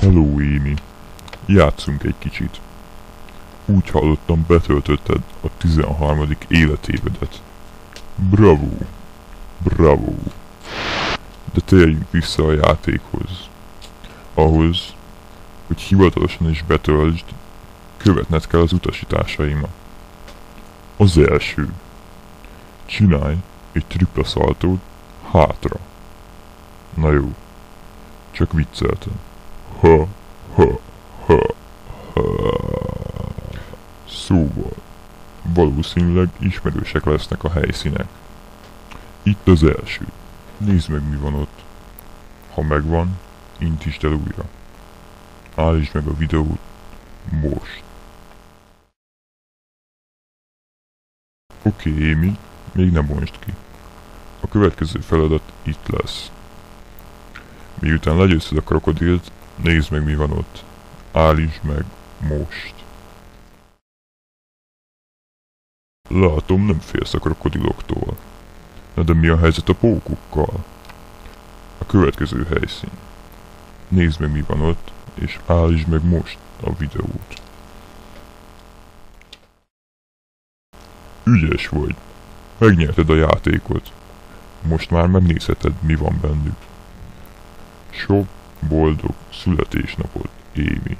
Hello, Amy. Játszunk egy kicsit. Úgy hallottam, betöltötted a 13. életévedet. Bravo! Bravo! De térjünk vissza a játékhoz. Ahhoz, hogy hivatalosan is betöltsd, követned kell az utasításaimat. Az első. Csinálj egy tripla szaltót hátra. Na jó. Csak vicceltem. Ha, ha, ha, ha. Szóval, valószínűleg ismerősek lesznek a helyszínek. Itt az első. Nézd meg, mi van ott. Ha megvan, intisd el újra. Állítsd meg a videót most. Oké, Amy, még nem bontsd ki. A következő feladat itt lesz. Miután legyőzted a krokodilt, nézd meg, mi van ott. Állítsd meg most. Látom, nem félsz a krokodiloktól. Na de mi a helyzet a pókukkal? A következő helyszín. Nézd meg, mi van ott, és állítsd meg most a videót. Ügyes vagy. Megnyerted a játékot. Most már megnézheted, mi van bennük. Sok boldog születésnapot, Amy.